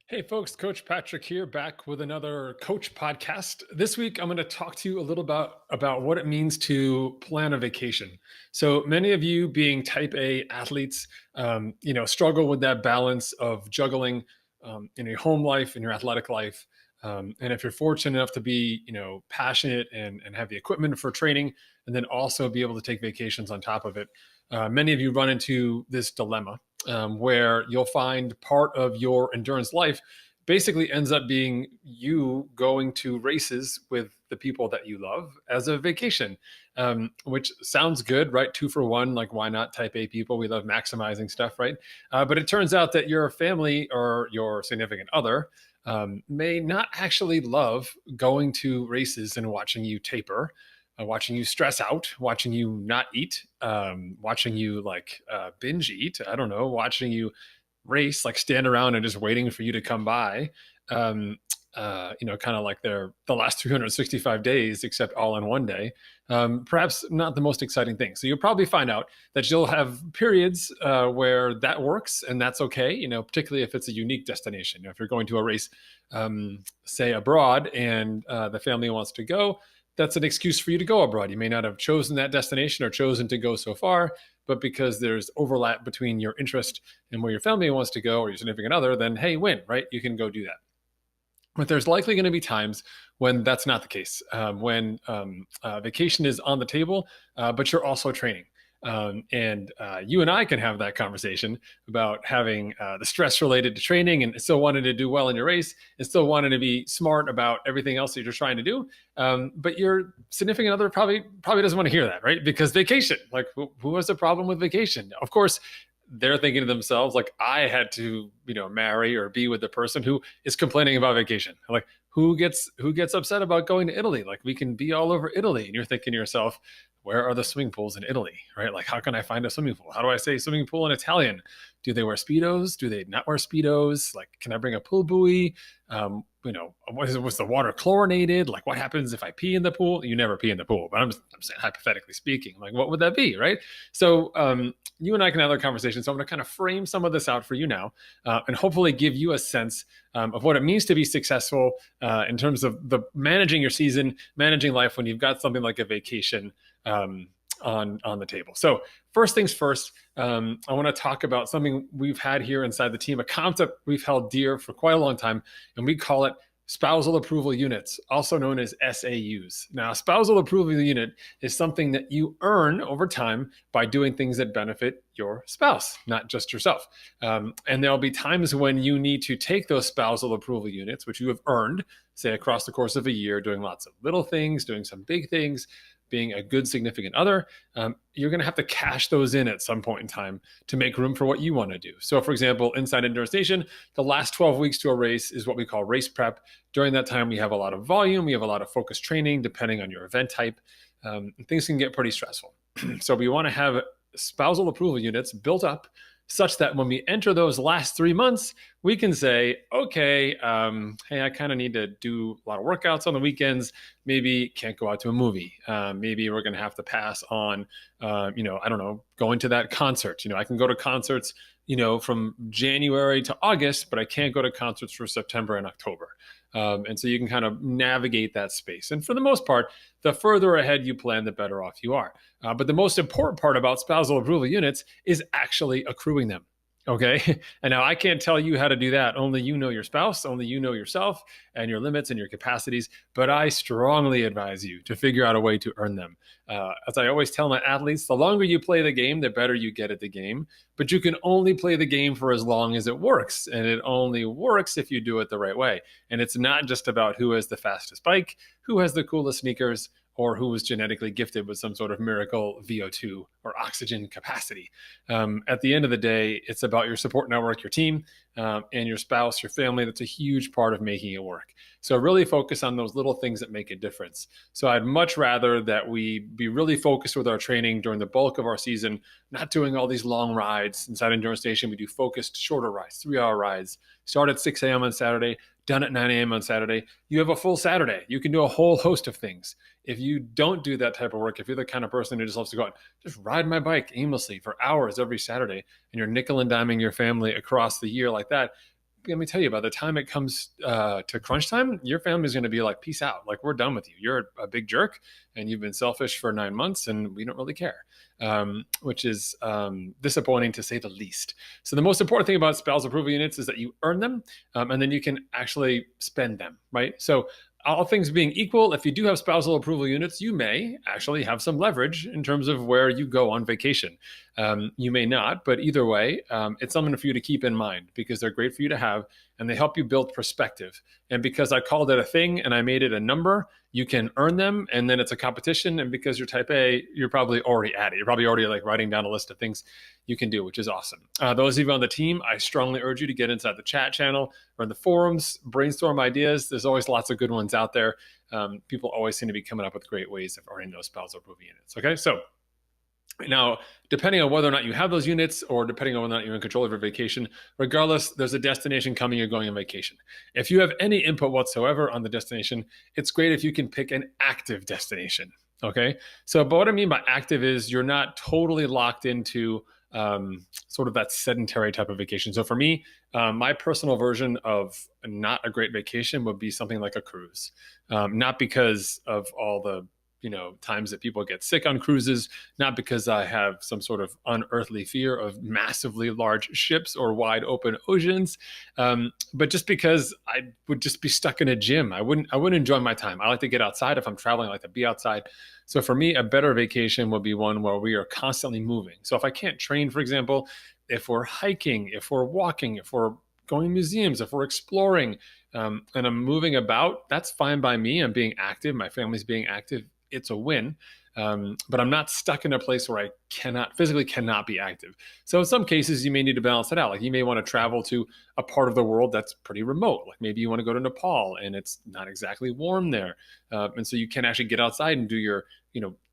Hey folks, Coach Patrick here, back with another Coach podcast. This week, I'm going to talk to you a little about what it means to plan a vacation. So many of you, being Type A athletes, struggle with that balance of juggling in your home life and your athletic life. And if you're fortunate enough to be, passionate and have the equipment for training, and then also be able to take vacations on top of it, many of you run into this dilemma where you'll find part of your endurance life basically ends up being you going to races with the people that you love as a vacation, which sounds good, right? Two for one. Like, why not? Type A people, we love maximizing stuff, right? But it turns out that your family or your significant other may not actually love going to races and watching you taper, watching you stress out, watching you not eat, watching you binge eat. I don't know, watching you race, like stand around and just waiting for you to come by. Kind of like the last 365 days, except all in one day. Perhaps not the most exciting thing. So you'll probably find out that you'll have periods where that works, and that's okay. Particularly if it's a unique destination. If you're going to a race, say abroad, and the family wants to go, that's an excuse for you to go abroad. You may not have chosen that destination or chosen to go so far, but because there's overlap between your interest and where your family wants to go or your significant other, then hey, win, right? You can go do that. But there's likely going to be times when that's not the case, when vacation is on the table, but you're also training. And you and I can have that conversation about having the stress related to training and still wanting to do well in your race and still wanting to be smart about everything else that you're trying to do. But your significant other probably doesn't want to hear that, right? Because vacation, like who has a problem with vacation? Of course, they're thinking to themselves, like, I had to, marry or be with the person who is complaining about vacation. Like, who gets upset about going to Italy? Like, we can be all over Italy. And you're thinking to yourself, where are the swimming pools in Italy, right? Like, how can I find a swimming pool? How do I say swimming pool in Italian? Do they wear Speedos? Do they not wear Speedos? Like, can I bring a pool buoy? Was the water chlorinated? Like, what happens if I pee in the pool? You never pee in the pool, but I'm saying, hypothetically speaking, like, what would that be, right? So you and I can have a conversation. So I'm going to kind of frame some of this out for you now, and hopefully give you a sense of what it means to be successful in terms of the managing your season, managing life when you've got something like a vacation on the table. So first things first, I want to talk about something we've had here inside the team, a concept we've held dear for quite a long time, and we call it spousal approval units, also known as SAUs. Now, a spousal approval unit is something that you earn over time by doing things that benefit your spouse, not just yourself. And there'll be times when you need to take those spousal approval units, which you have earned, say across the course of a year, doing lots of little things, doing some big things, being a good significant other, you're going to have to cash those in at some point in time to make room for what you want to do. So, for example, inside Endurance Nation, the last 12 weeks to a race is what we call race prep. During that time, we have a lot of volume, we have a lot of focused training, depending on your event type. Things can get pretty stressful. So we want to have spousal approval units built up such that when we enter those last 3 months, we can say, okay, hey, I kind of need to do a lot of workouts on the weekends. Maybe can't go out to a movie. Maybe we're going to have to pass on, I don't know, going to that concert. I can go to concerts, from January to August, but I can't go to concerts for September and October. And so you can kind of navigate that space. And for the most part, the further ahead you plan, the better off you are. But the most important part about spousal approval units is actually accruing them. Okay. And now I can't tell you how to do that. Only you know your spouse, only you know yourself and your limits and your capacities. But I strongly advise you to figure out a way to earn them. As I always tell my athletes, the longer you play the game, the better you get at the game. But you can only play the game for as long as it works. And it only works if you do it the right way. And it's not just about who has the fastest bike, who has the coolest sneakers, or who was genetically gifted with some sort of miracle VO2 or oxygen capacity. At the end of the day, it's about your support network, your team, and your spouse, your family. That's a huge part of making it work. So really focus on those little things that make a difference. So I'd much rather that we be really focused with our training during the bulk of our season, not doing all these long rides. Inside Endurance Station, we do focused, shorter rides, 3-hour rides. Start at 6 a.m. on Saturday, done at 9 a.m. on Saturday. You have a full Saturday. You can do a whole host of things. If you don't do that type of work, if you're the kind of person who just loves to go out, just ride my bike aimlessly for hours every Saturday, and you're nickel and diming your family across the year like that, let me tell you, by the time it comes to crunch time, your family's going to be like, peace out. Like, we're done with you. You're a big jerk and you've been selfish for 9 months and we don't really care, which is disappointing to say the least. So the most important thing about spousal approval units is that you earn them, and then you can actually spend them, right? So all things being equal, if you do have spousal approval units, you may actually have some leverage in terms of where you go on vacation. You may not, but either way, it's something for you to keep in mind because they're great for you to have and they help you build perspective. And because I called it a thing and I made it a number, you can earn them and then it's a competition. And because you're type A, you're probably already at it. You're probably already like writing down a list of things you can do, which is awesome. Those of you on the team, I strongly urge you to get inside the chat channel or in the forums, brainstorm ideas. There's always lots of good ones out there. People always seem to be coming up with great ways of earning those spousal approval units. Okay, so now, depending on whether or not you have those units or depending on whether or not you're in control of your vacation, regardless, there's a destination coming, you're going on vacation. If you have any input whatsoever on the destination, it's great if you can pick an active destination, okay? So, but what I mean by active is you're not totally locked into sort of that sedentary type of vacation. So for me, my personal version of not a great vacation would be something like a cruise. Not because of all the times that people get sick on cruises, not because I have some sort of unearthly fear of massively large ships or wide open oceans, but just because I would just be stuck in a gym. I wouldn't enjoy my time. I like to get outside. If I'm traveling, I like to be outside. So for me, a better vacation would be one where we are constantly moving. So if I can't train, for example, if we're hiking, if we're walking, if we're going to museums, if we're exploring, and I'm moving about, that's fine by me. I'm being active. My family's being active. It's a win. But I'm not stuck in a place where I physically cannot be active. So in some cases, you may need to balance it out. Like you may want to travel to a part of the world that's pretty remote. Like maybe you want to go to Nepal and it's not exactly warm there. And so you can actually get outside and do your,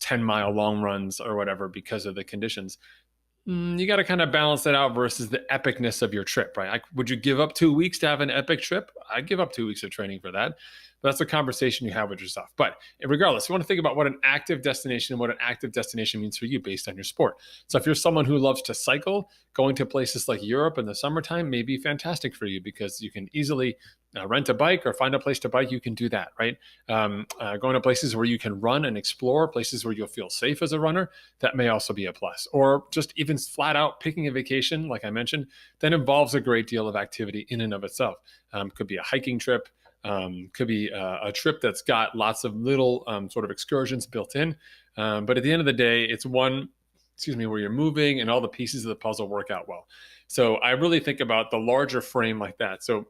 10-mile long runs or whatever because of the conditions. You got to kind of balance that out versus the epicness of your trip, right? Would you give up 2 weeks to have an epic trip? I'd give up 2 weeks of training for that. But that's a conversation you have with yourself. But regardless, you want to think about what an active destination means for you based on your sport. So if you're someone who loves to cycle, going to places like Europe in the summertime may be fantastic for you because you can easily rent a bike or find a place to bike. You can do that, right? Going to places where you can run and explore, places where you'll feel safe as a runner, that may also be a plus. Or just even flat out picking a vacation, like I mentioned, that involves a great deal of activity in and of itself. Could be a hiking trip, could be a trip that's got lots of little sort of excursions built in. But at the end of the day, it's one, where you're moving and all the pieces of the puzzle work out well. So I really think about the larger frame like that. So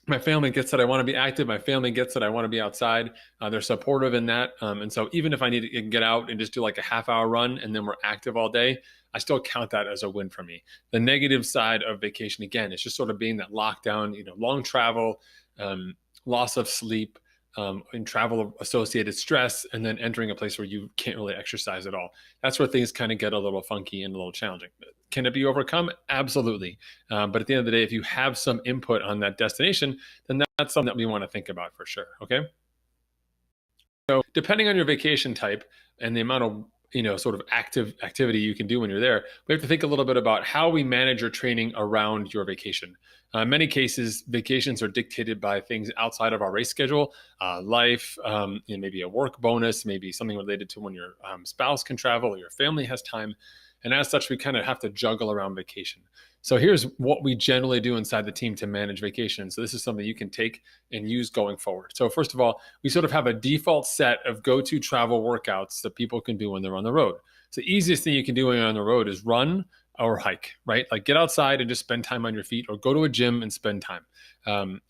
my family gets that I want to be active. My family gets that I want to be outside. They're supportive in that. And so even if I need to get out and just do like a half-hour run and then we're active all day, I still count that as a win for me. The negative side of vacation, again, is just sort of being that lockdown, long travel, loss of sleep, and travel associated stress, and then entering a place where you can't really exercise at all. That's where things kind of get a little funky and a little challenging. Can it be overcome? Absolutely. But at the end of the day, if you have some input on that destination, then that's something that we want to think about for sure. Okay. So depending on your vacation type and the amount of sort of active activity you can do when you're there, we have to think a little bit about how we manage your training around your vacation. In many cases, vacations are dictated by things outside of our race schedule, life, maybe a work bonus, maybe something related to when your spouse can travel or your family has time. And as such, we kind of have to juggle around vacation. So here's what we generally do inside the team to manage vacation. So this is something you can take and use going forward. So first of all, we sort of have a default set of go-to travel workouts that people can do when they're on the road. So the easiest thing you can do when you're on the road is run or hike, right? Like get outside and just spend time on your feet or go to a gym and spend time.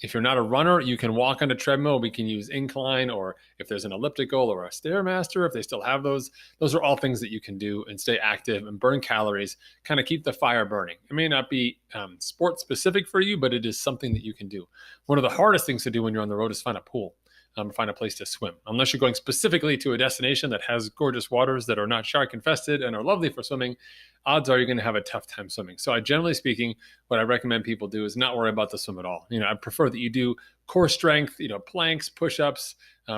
If you're not a runner, you can walk on a treadmill. We can use incline, or if there's an elliptical or a Stairmaster, if they still have those are all things that you can do and stay active and burn calories, kind of keep the fire burning. It may not be sport specific for you, but it is something that you can do. One of the hardest things to do when you're on the road is find a pool. Find a place to swim. Unless you're going specifically to a destination that has gorgeous waters that are not shark infested and are lovely for swimming, odds are you're going to have a tough time swimming. So generally speaking, what I recommend people do is not worry about the swim at all. I prefer that you do core strength, planks, push-ups,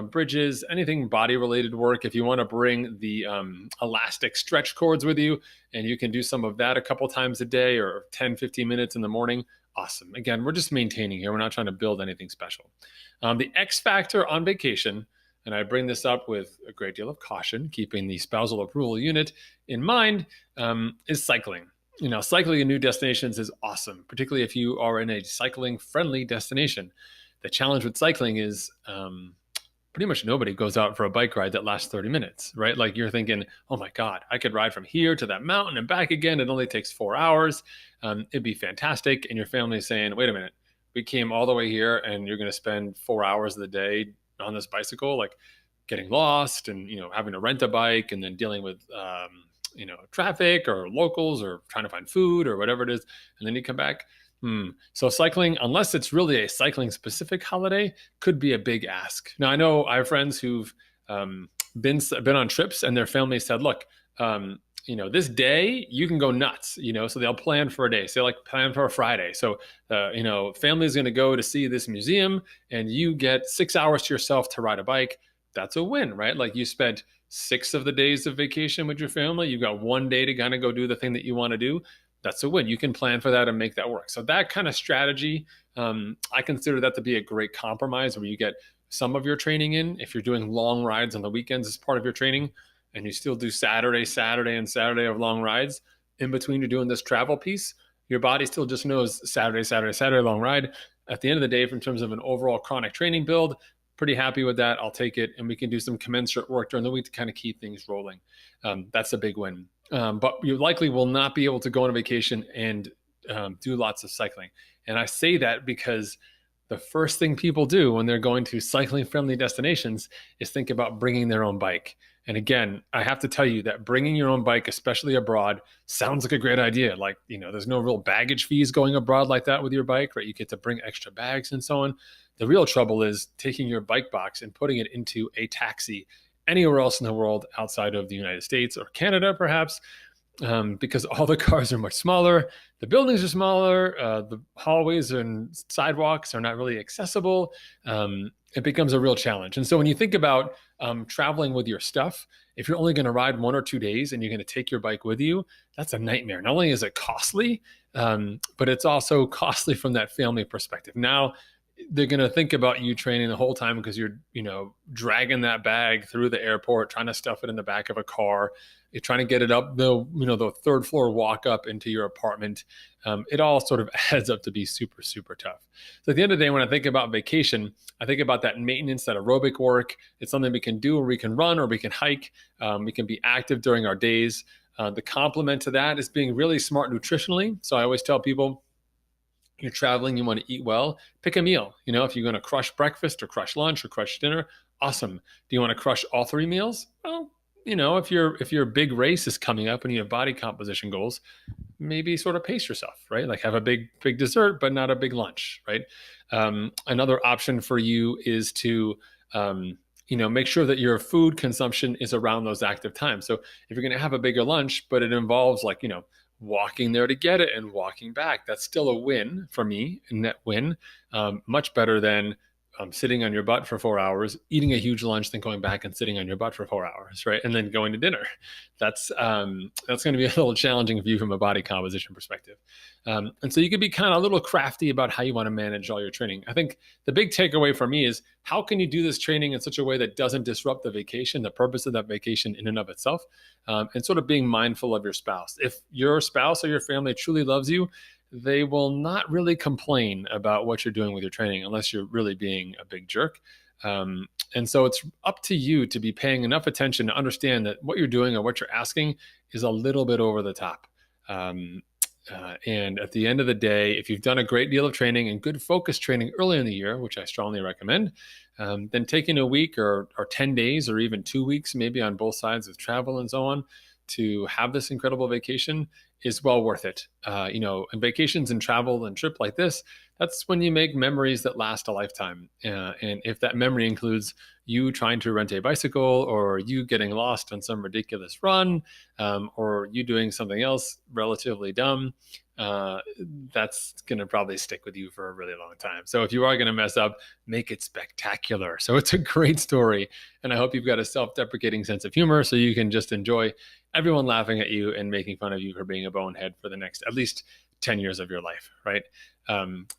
bridges, anything body related work. If you want to bring the elastic stretch cords with you and you can do some of that a couple times a day or 10, 15 minutes in the morning, awesome. Again, we're just maintaining here. We're not trying to build anything special. The X factor on vacation, and I bring this up with a great deal of caution, keeping the spousal approval unit in mind, is cycling. Cycling in new destinations is awesome, particularly if you are in a cycling friendly destination. The challenge with cycling is pretty much nobody goes out for a bike ride that lasts 30 minutes, right? Like you're thinking, oh my God, I could ride from here to that mountain and back again. It only takes 4 hours. It'd be fantastic. And your family is saying, wait a minute, we came all the way here and you're going to spend 4 hours of the day on this bicycle, like getting lost and, having to rent a bike and then dealing with, traffic or locals or trying to find food or whatever it is. And then you come back. So cycling, unless it's really a cycling specific holiday, could be a big ask. Now I know I have friends who've been on trips and their family said, look, this day you can go nuts, so they'll plan for a day. So like plan for a Friday. So, family is going to go to see this museum and you get 6 hours to yourself to ride a bike. That's a win, right? Like you spent 6 of the days of vacation with your family. You've got one day to kind of go do the thing that you want to do. That's a win. You can plan for that and make that work. So that kind of strategy, I consider that to be a great compromise where you get some of your training in. If you're doing long rides on the weekends as part of your training, and you still do Saturday, and Saturday of long rides, in between you're doing this travel piece, your body still just knows Saturday, long ride. At the end of the day, in terms of an overall chronic training build, pretty happy with that. I'll take it. And we can do some commensurate work during the week to kind of keep things rolling. That's a big win. But you likely will not be able to go on a vacation and do lots of cycling. And I say that because the first thing people do when they're going to cycling friendly destinations is think about bringing their own bike. And again, I have to tell you that bringing your own bike, especially abroad, sounds like a great idea. Like, there's no real baggage fees going abroad like that with your bike, right? You get to bring extra bags and so on. The real trouble is taking your bike box and putting it into a taxi anywhere else in the world outside of the United States or Canada, perhaps, because all the cars are much smaller, the buildings are smaller, the hallways and sidewalks are not really accessible. It becomes a real challenge. And so when you think about traveling with your stuff, if you're only going to ride 1 or 2 days and you're going to take your bike with you, that's a nightmare. Not only is it costly, but it's also costly from that family perspective. Now, they're going to think about you training the whole time because you're, dragging that bag through the airport, trying to stuff it in the back of a car. You're trying to get it up the third floor walk up into your apartment. It all sort of adds up to be super, super tough. So at the end of the day, when I think about vacation, I think about that maintenance, that aerobic work. It's something we can do, or we can run, or we can hike. We can be active during our days. The complement to that is being really smart nutritionally. So I always tell people, you're traveling, you want to eat well, pick a meal. If you're going to crush breakfast or crush lunch or crush dinner, awesome. Do you want to crush all 3 meals? Well, if your big race is coming up and you have body composition goals, maybe sort of pace yourself, right? Like have a big dessert, but not a big lunch, right? Another option for you is to, make sure that your food consumption is around those active times. So if you're going to have a bigger lunch, but it involves walking there to get it and walking back, that's still a win for me, a net win. Much better than sitting on your butt for 4 hours, eating a huge lunch, then going back and sitting on your butt for 4 hours, right? And then going to dinner. That's going to be a little challenging for you from a body composition perspective. And so you can be kind of a little crafty about how you want to manage all your training. I think the big takeaway for me is how can you do this training in such a way that doesn't disrupt the vacation, the purpose of that vacation in and of itself, and sort of being mindful of your spouse. If your spouse or your family truly loves you, they will not really complain about what you're doing with your training unless you're really being a big jerk. And so it's up to you to be paying enough attention to understand that what you're doing or what you're asking is a little bit over the top. And at the end of the day, if you've done a great deal of training and good focus training early in the year, which I strongly recommend, then taking a week or 10 days or even 2 weeks, maybe on both sides of travel and so on, to have this incredible vacation is well worth it. And vacations and travel and trip like this, that's when you make memories that last a lifetime. And if that memory includes you trying to rent a bicycle, or you getting lost on some ridiculous run, or you doing something else relatively dumb, that's going to probably stick with you for a really long time. So if you are going to mess up, make it spectacular. So it's a great story. And I hope you've got a self-deprecating sense of humor so you can just enjoy everyone laughing at you and making fun of you for being a bonehead for the next at least 10 years of your life, right?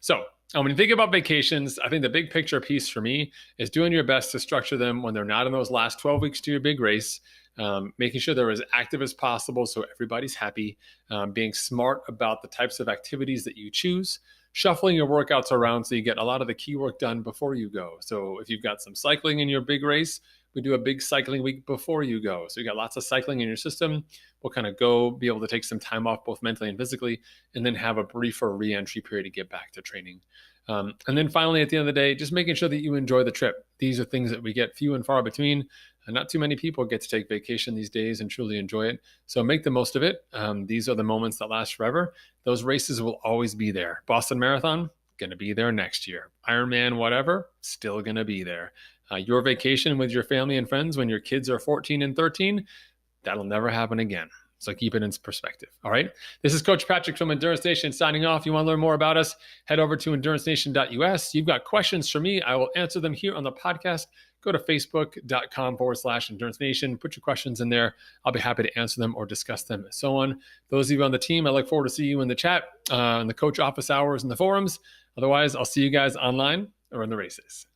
So when you think about vacations, I think the big picture piece for me is doing your best to structure them when they're not in those last 12 weeks to your big race, making sure they're as active as possible so everybody's happy, being smart about the types of activities that you choose, shuffling your workouts around so you get a lot of the key work done before you go. So if you've got some cycling in your big race, we do a big cycling week before you go. So you got lots of cycling in your system. We'll kind of go be able to take some time off both mentally and physically, and then have a briefer re-entry period to get back to training. And then finally, at the end of the day, just making sure that you enjoy the trip. These are things that we get few and far between. And not too many people get to take vacation these days and truly enjoy it. So make the most of it. These are the moments that last forever. Those races will always be there. Boston Marathon, going to be there next year. Ironman, whatever, still going to be there. Your vacation with your family and friends when your kids are 14 and 13, that'll never happen again. So keep it in perspective. All right. This is Coach Patrick from Endurance Nation signing off. You want to learn more about us? Head over to endurancenation.us. You've got questions for me. I will answer them here on the podcast. Go to facebook.com/Endurance Nation. Put your questions in there. I'll be happy to answer them or discuss them and so on. Those of you on the team, I look forward to see you in the chat, in the coach office hours and the forums. Otherwise, I'll see you guys online or in the races.